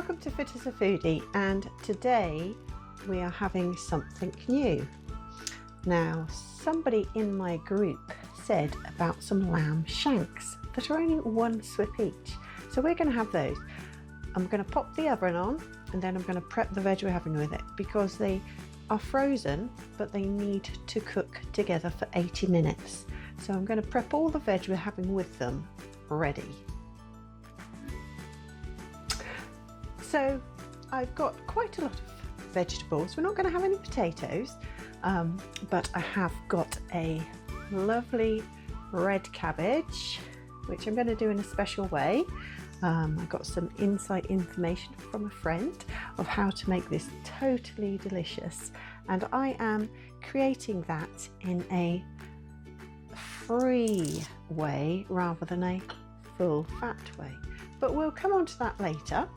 Welcome to Fit as a Foodie, and today we are having something new. Now, somebody in my group said about some lamb shanks that are only 1 SWIP each. So we're going to have those. I'm going to pop the oven on and then I'm going to prep the veg we're having with it, because they are frozen but they need to cook together for 80 minutes. So I'm going to prep all the veg we're having with them ready. So I've got quite a lot of vegetables. We're not going to have any potatoes, but I have got a lovely red cabbage, which I'm going to do in a special way. I got some inside information from a friend of how to make this totally delicious, and I am creating that in a free way rather than a full fat way, but we'll come on to that later.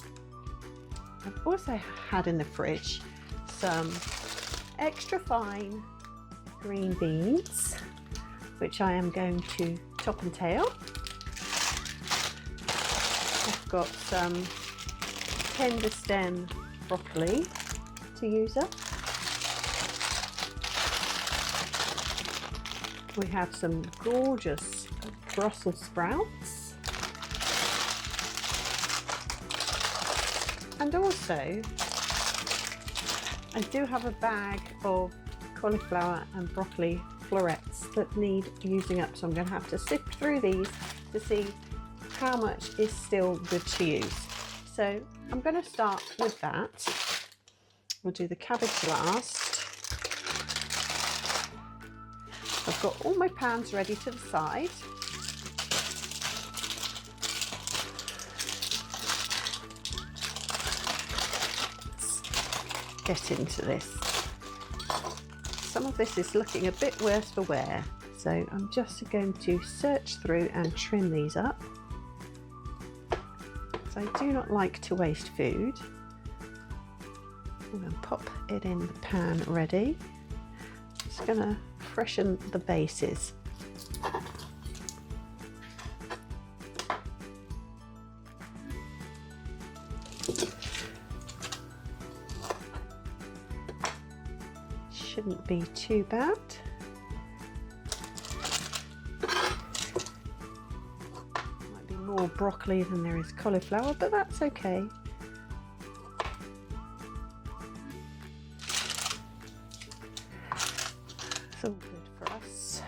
I've also had in the fridge some extra fine green beans, which I am going to top and tail. I've got some tender stem broccoli to use up. We have some gorgeous Brussels sprouts. And also, I do have a bag of cauliflower and broccoli florets that need using up, so I'm going to have to sift through these to see how much is still good to use. So I'm going to start with that. We'll do the cabbage last. I've got all my pans ready to the side. Get into this. Some of this is looking a bit worse for wear, so I'm just going to search through and trim these up. So I do not like to waste food. I'm going to pop it in the pan ready. Just going to freshen the bases. Shouldn't be too bad. Might be more broccoli than there is cauliflower, but that's okay. It's all good for us.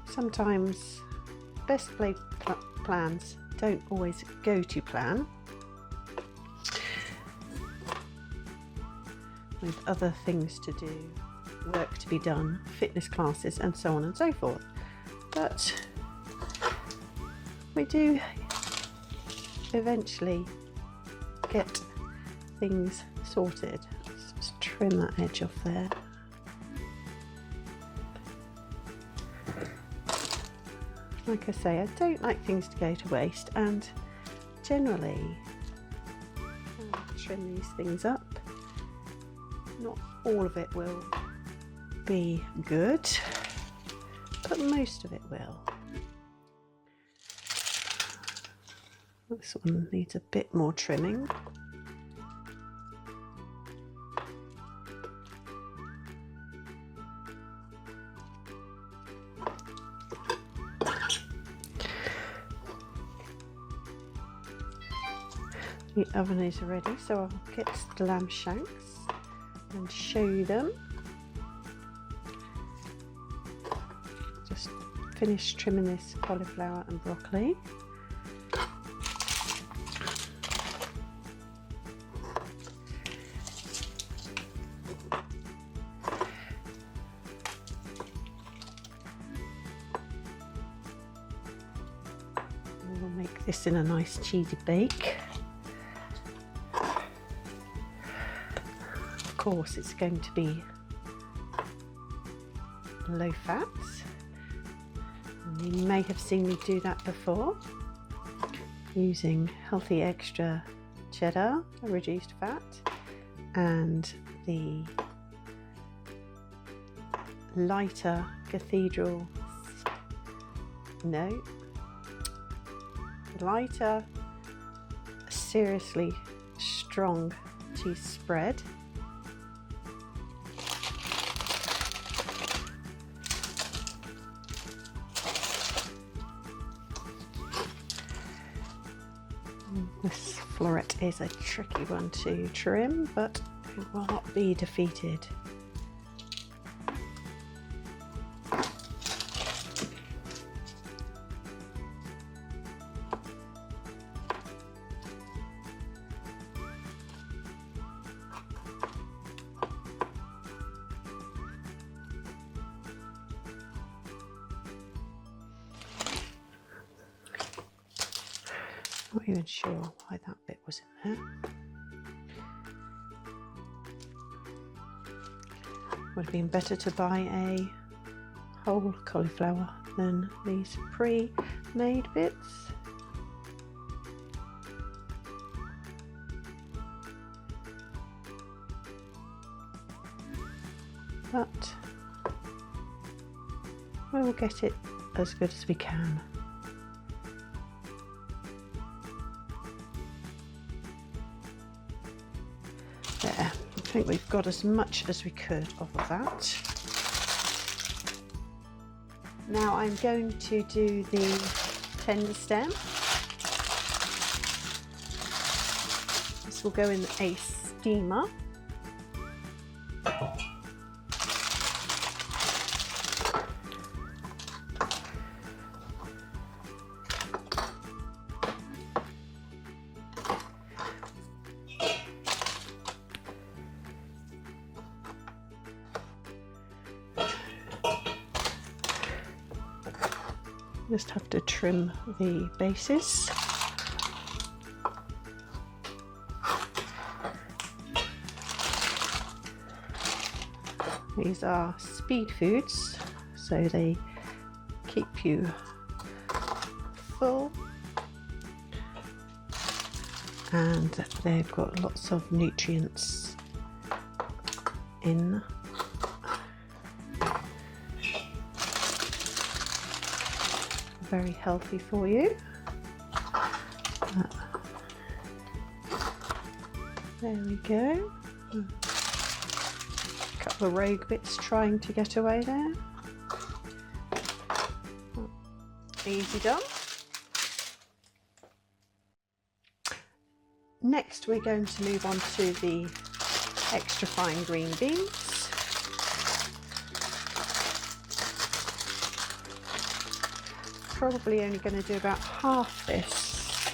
Sometimes best laid plans don't always go to plan, with other things to do, work to be done, fitness classes and so on and so forth. But we do eventually get things sorted. Let's just trim that edge off there. Like I say, I don't like things to go to waste, and generally I'll trim these things up. Not all of it will be good, but most of it will. This one needs a bit more trimming. The oven is ready, so I'll get the lamb shanks and show you them. Just finished trimming this cauliflower and broccoli. And we'll make this in a nice cheesy bake. Of course, it's going to be low fat, and you may have seen me do that before using healthy extra cheddar, a reduced fat, and the lighter cathedral No. Lighter, seriously strong tea spread. This floret is a tricky one to trim, but it will not be defeated. Not even sure why that bit was in there. Would have been better to buy a whole cauliflower than these pre-made bits. But we'll get it as good as we can. There, I think we've got as much as we could of that. Now I'm going to do the tender stem. This will go in a steamer. Just have to trim the bases. These are speed foods, so they keep you full and they've got lots of nutrients in. Very healthy for you. There we go. A couple of rogue bits trying to get away there. Easy done. Next we're going to move on to the extra fine green beans. Probably only going to do about half this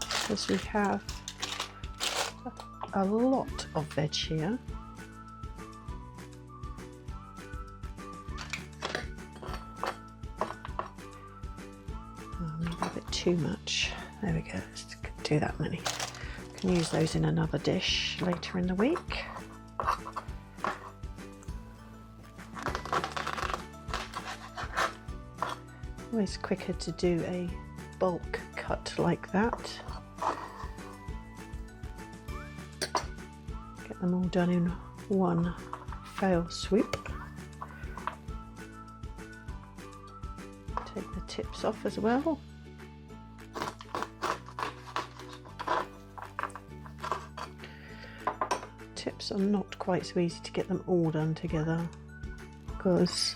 because we have a lot of veg here. Maybe a bit too much. There we go, let's do that many. Can use those in another dish later in the week. Always quicker to do a bulk cut like that. Get them all done in one fell swoop. Take the tips off as well. Tips are not quite so easy to get them all done together because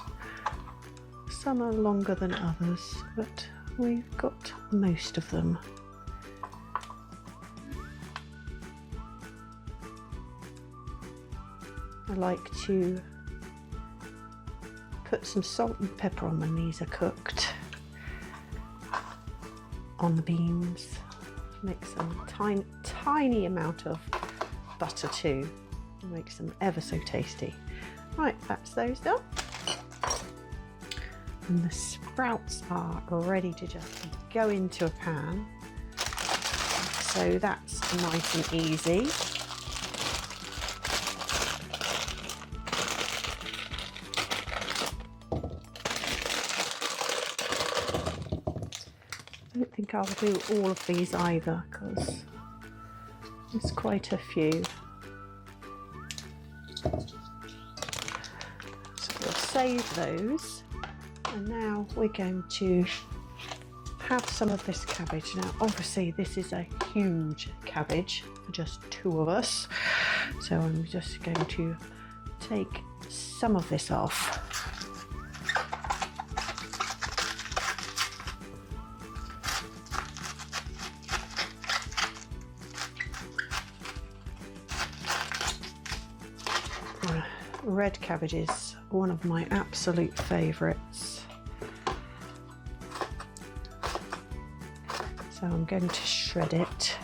some are longer than others, but we've got most of them. I like to put some salt and pepper on when these are cooked on the beans. Mix some tiny amount of butter too. It makes them ever so tasty. Right, that's those done. And the sprouts are ready to just go into a pan. So that's nice and easy. I don't think I'll do all of these either because there's quite a few. So we'll save those, and now we're going to have some of this cabbage. Now obviously this is a huge cabbage for just 2 of us, so I'm just going to take some of this off. Red cabbage is one of my absolute favourites, so I'm going to shred it.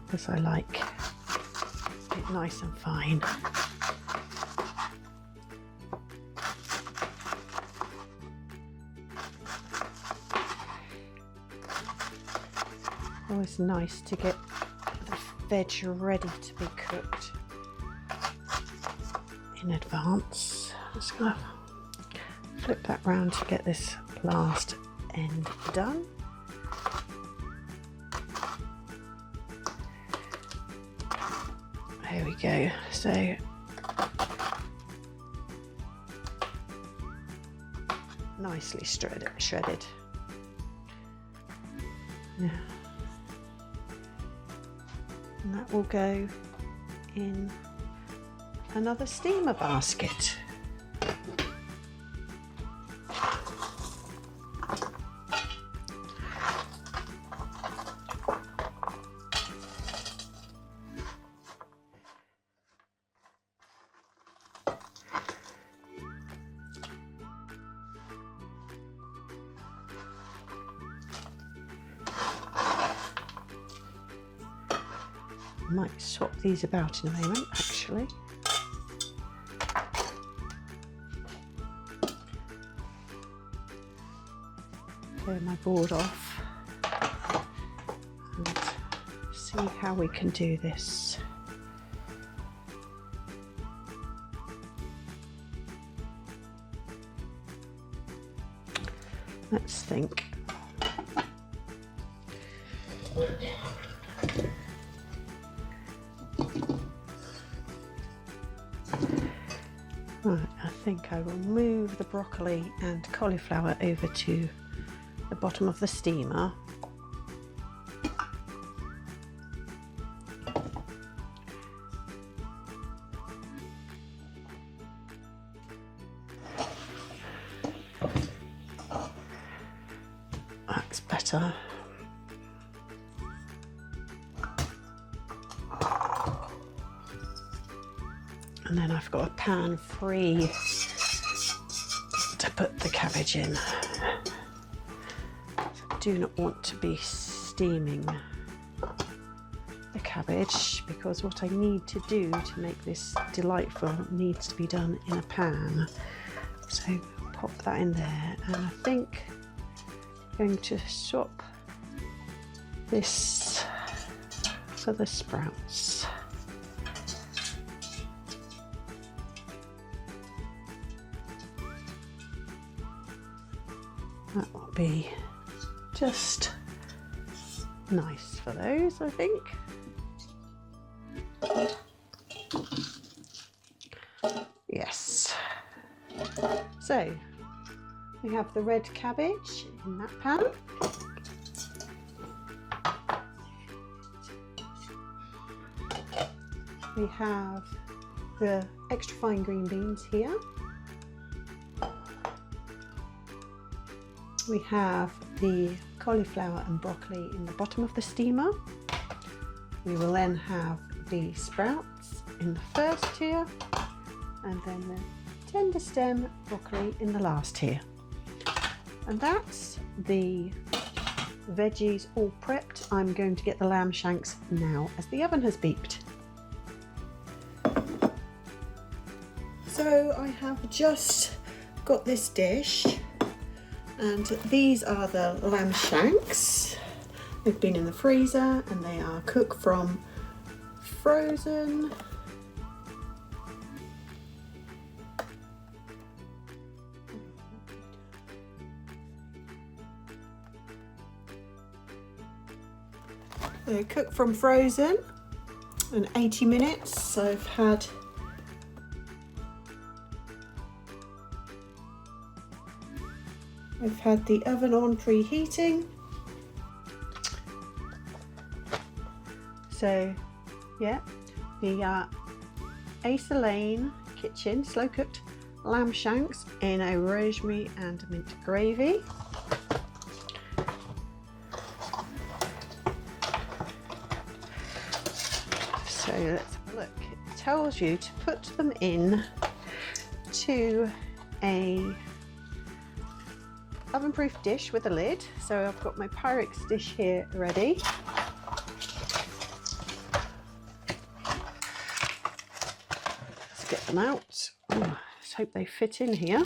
Because I like it nice and fine. Always nice to get the veg ready to be cooked in advance. I'm just going to flip that round to get this last end done. There we go. So nicely shredded. Yeah. And that will go in another steamer basket. Might swap these about in a moment, actually. Clear my board off and see how we can do this. Let's think. Right, I think I will move the broccoli and cauliflower over to the bottom of the steamer. That's better. And then I've got a pan free to put the cabbage in. I do not want to be steaming the cabbage because what I need to do to make this delightful needs to be done in a pan. So pop that in there, and I think I'm going to swap this for the sprouts. That will be just nice for those, I think. Yes. So we have the red cabbage in that pan. We have the extra fine green beans here. We have the cauliflower and broccoli in the bottom of the steamer. We will then have the sprouts in the first tier, and then the tender stem broccoli in the last tier. And that's the veggies all prepped. I'm going to get the lamb shanks now as the oven has beeped. So I have just got this dish, and these are the lamb shanks. They've been in the freezer and they are cooked from frozen. So cook from frozen in 80 minutes. So I've had the oven on preheating. So yeah, the Ace Lane kitchen slow cooked lamb shanks in a rosemary and mint gravy. So let's have a look. It tells you to put them in to a oven-proof dish with a lid. So I've got my Pyrex dish here ready. Let's get them out. Oh, let's hope they fit in here.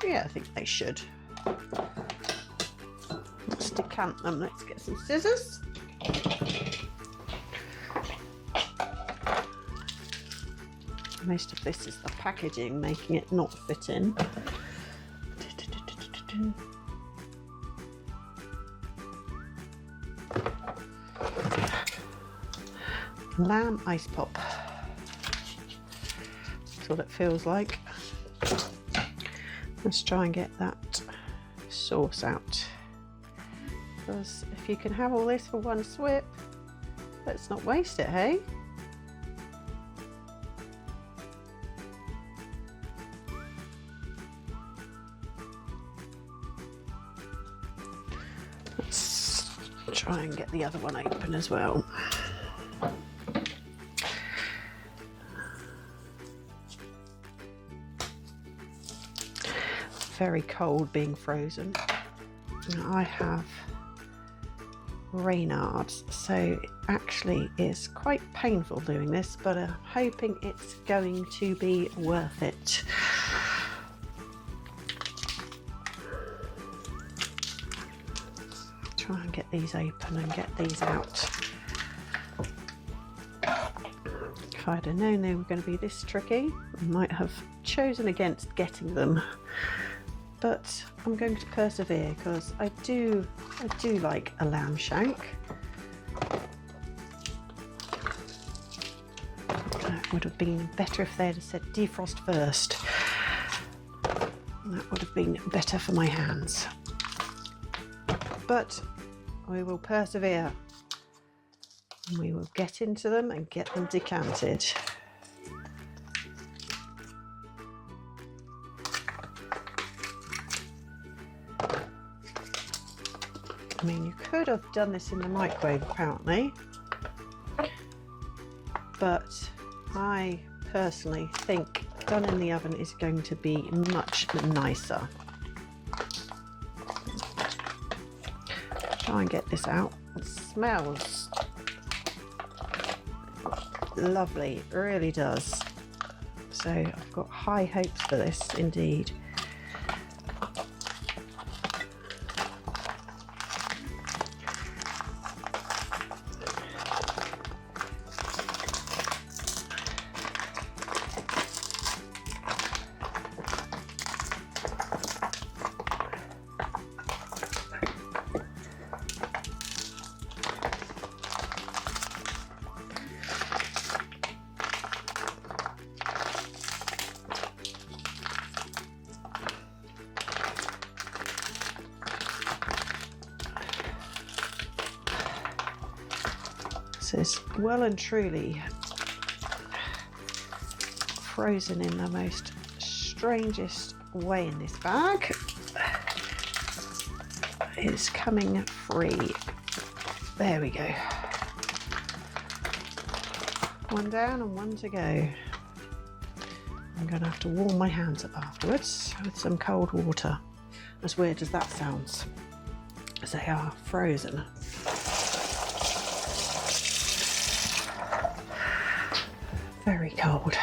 Yeah, I think they should. Let's decant them. Let's get some scissors. Most of this is the packaging making it not fit in. Lamb ice pop. That's what it feels like. Let's try and get that sauce out. Because if you can have all this for one SWIP, let's not waste it, hey? Let's try and get the other one open as well. Very cold being frozen. Now I have Reynards, so it actually is quite painful doing this, but I'm hoping it's going to be worth it. Try and get these open and get these out. If I'd have known they were going to be this tricky, I might have chosen against getting them. But I'm going to persevere because I do like a lamb shank. It would have been better if they'd have said defrost first. That would have been better for my hands. But we will persevere. And we will get into them and get them decanted. I mean, you could have done this in the microwave apparently, but I personally think done in the oven is going to be much nicer. Try and get this out. It smells lovely, it really does. So I've got high hopes for this indeed. This is well and truly frozen in the most strangest way in this bag. It's coming free. There we go. One down and one to go. I'm going to have to warm my hands up afterwards with some cold water. As weird as that sounds, as they are frozen. Very cold.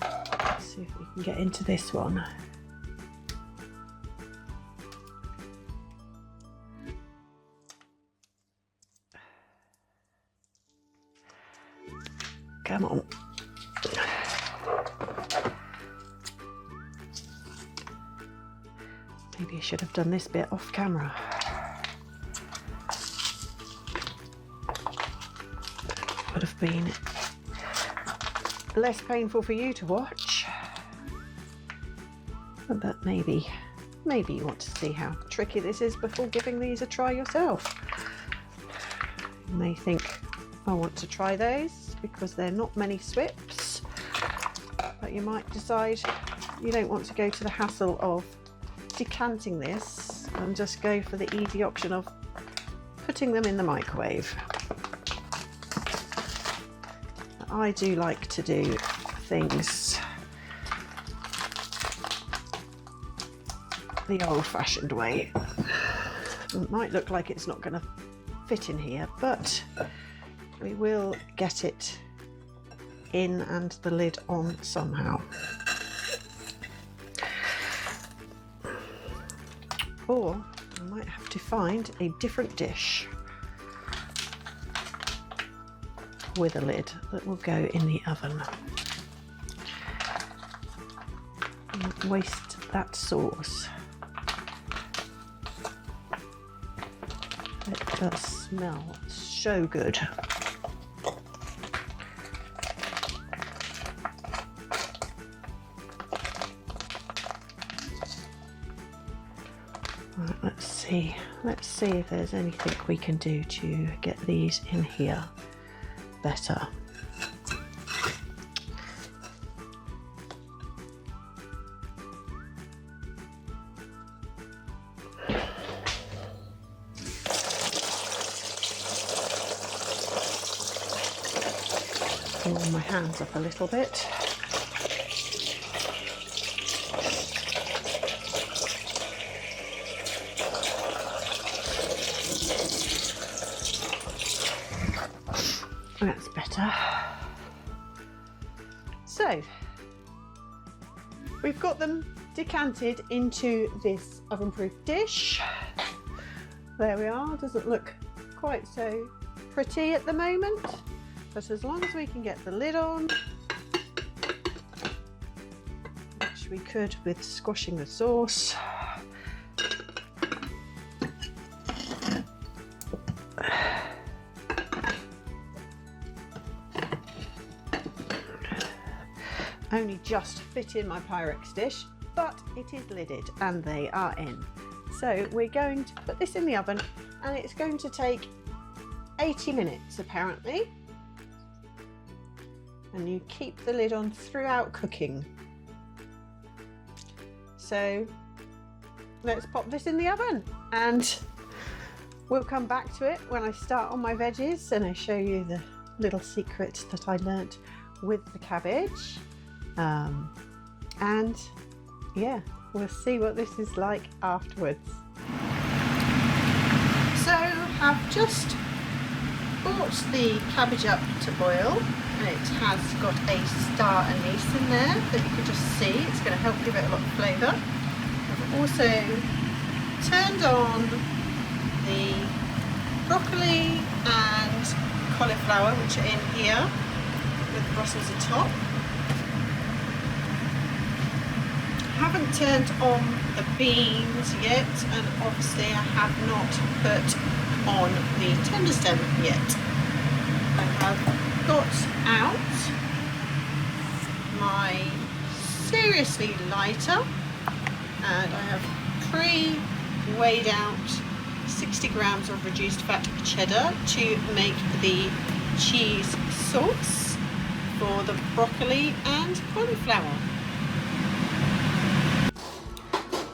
Let's see if we can get into this one. Come on. Maybe I should have done this bit off camera. Would have been less painful for you to watch. But maybe you want to see how tricky this is before giving these a try yourself. You may think, I want to try those because they're not many SWIPs, but you might decide you don't want to go to the hassle of decanting this and just go for the easy option of putting them in the microwave. I do like to do things the old-fashioned way. It might look like it's not going to fit in here, but we will get it in and the lid on somehow. Or I might have to find a different dish with a lid that will go in the oven. Don't waste that sauce. It does smell so good. Right, let's see if there's anything we can do to get these in here better. Warm my hands up a little bit. That's better. So we've got them decanted into this oven-proof dish. There we are. Doesn't look quite so pretty at the moment, but as long as we can get the lid on, which we could with squashing the sauce, only just fit in my Pyrex dish, but it is lidded and they are in. So we're going to put this in the oven and it's going to take 80 minutes apparently. And you keep the lid on throughout cooking. So let's pop this in the oven and we'll come back to it when I start on my veggies and I show you the little secret that I learnt with the cabbage. And yeah, we'll see what this is like afterwards. So I've just brought the cabbage up to boil. It has got a star anise in there that you can just see. It's going to help give it a lot of flavour. I've also turned on the broccoli and cauliflower, which are in here with Brussels atop. Haven't turned on the beans yet, and obviously I have not put on the tender stem yet. I have got out my seriously lighter and I have pre-weighed out 60 grams of reduced fat cheddar to make the cheese sauce for the broccoli and cauliflower.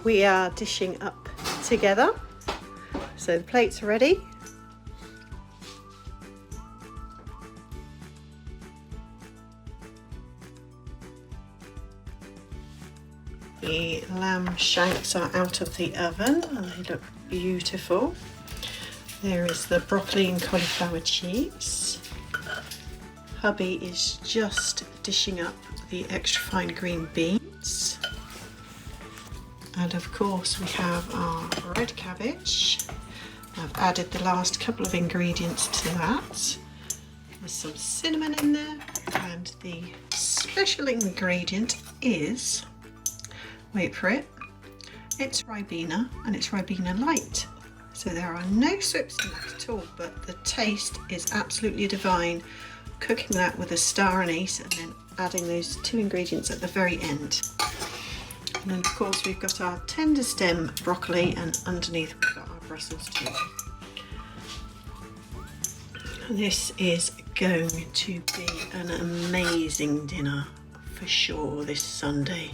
We are dishing up together, so the plates are ready. The lamb shanks are out of the oven and they look beautiful. There is the broccoli and cauliflower cheese. Hubby is just dishing up the extra fine green beans. And of course we have our red cabbage. I've added the last couple of ingredients to that. There's some cinnamon in there, and the special ingredient is, wait for it, It's Ribena and it's Ribena light. So there are no SWIPs in that at all, but the taste is absolutely divine. Cooking that with a star anise and then adding those 2 ingredients at the very end. And then of course we've got our tender stem broccoli and underneath we've got our Brussels too. This is going to be an amazing dinner for sure this Sunday.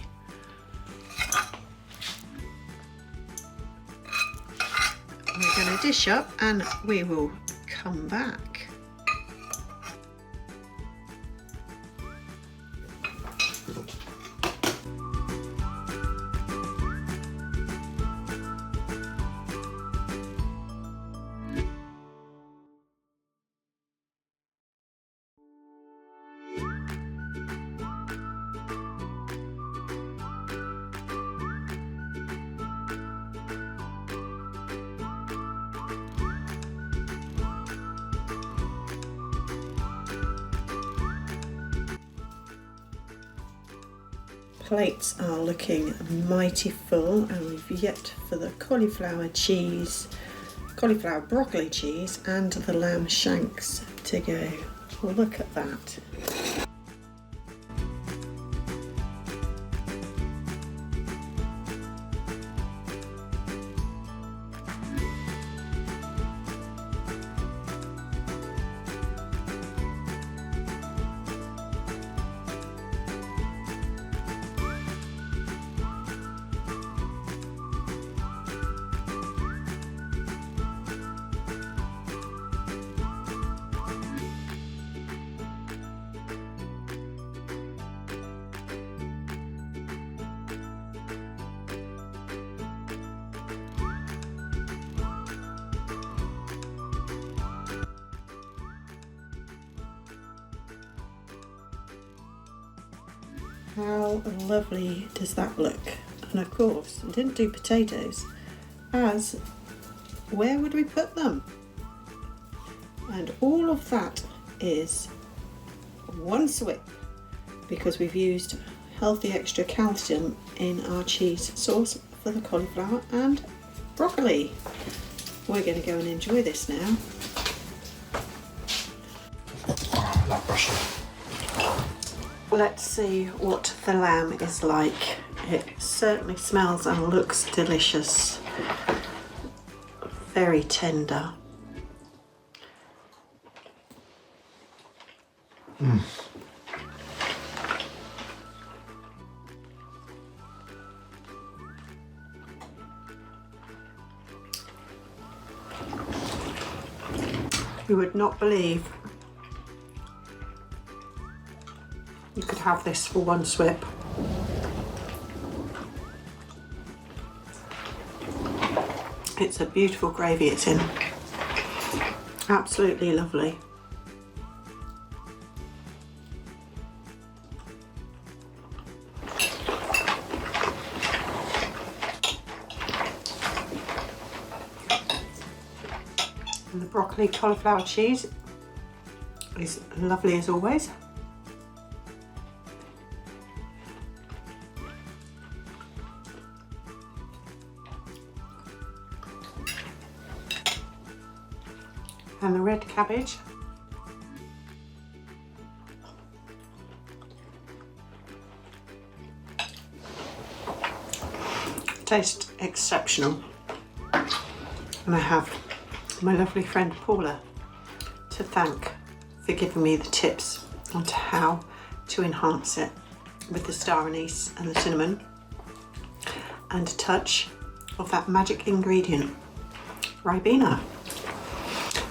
We're going to dish up and we will come back. Plates are looking mighty full and we've yet for the cauliflower broccoli cheese and the lamb shanks to go. Well, look at that. How lovely does that look? And of course, I didn't do potatoes, as where would we put them? And all of that is 1 SWIP because we've used healthy extra calcium in our cheese sauce for the cauliflower and broccoli. We're going to go and enjoy this now. Oh, I love Brussels. Let's see what the lamb is like. It certainly smells and looks delicious. Very tender. You would not believe you could have this for 1 SWIP. It's a beautiful gravy it's in. Absolutely lovely. And the broccoli cauliflower cheese is lovely as always. And the red cabbage. Tastes exceptional. And I have my lovely friend Paula to thank for giving me the tips on how to enhance it with the star anise and the cinnamon and a touch of that magic ingredient, Ribena.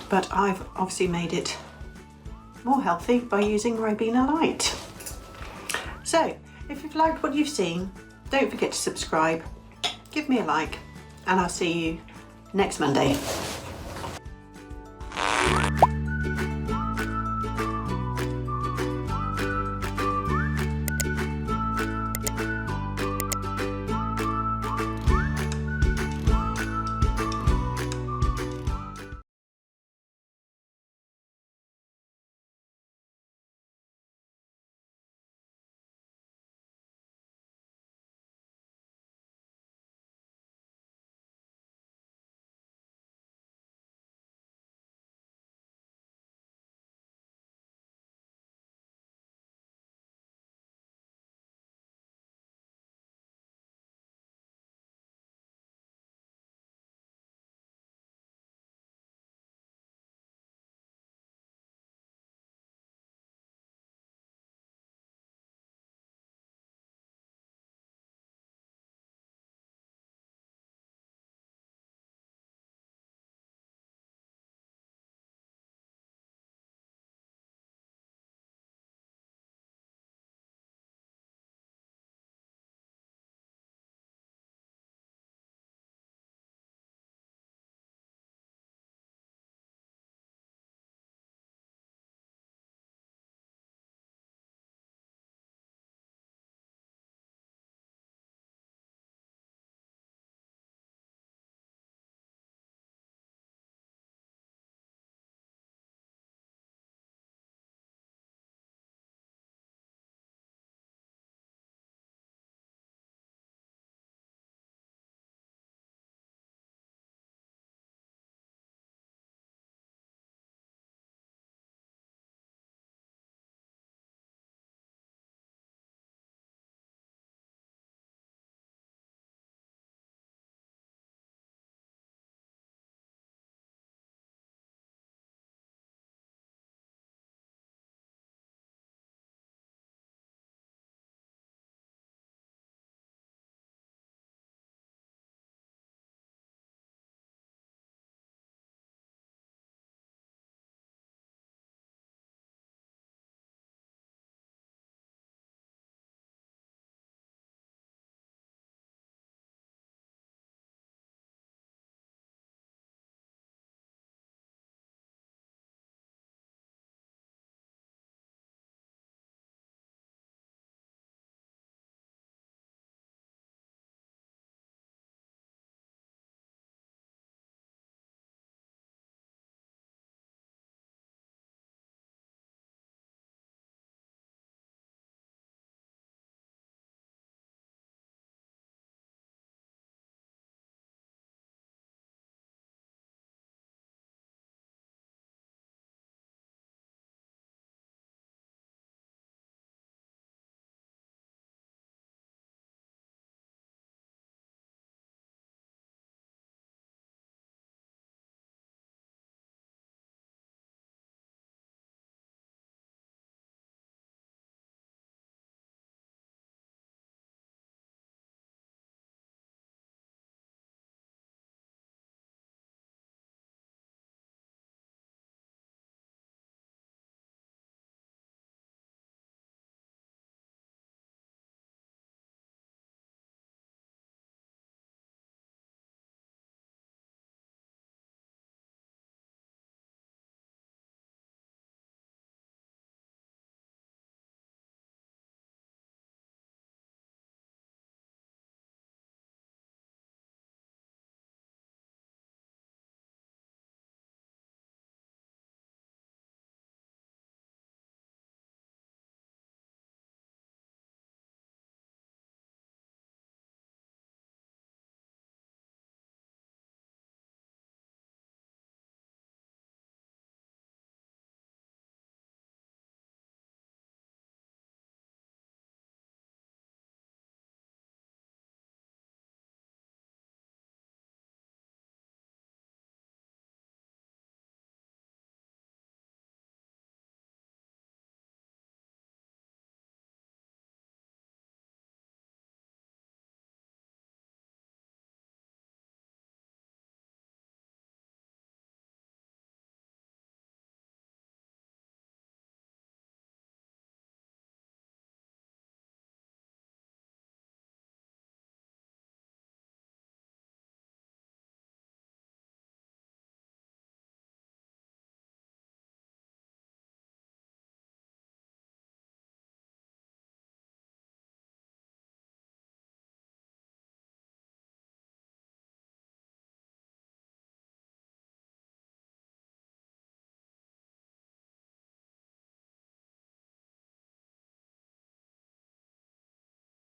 But I've obviously made it more healthy by using Ribena light. So if you've liked what you've seen, don't forget to subscribe, give me a like, and I'll see you next Monday.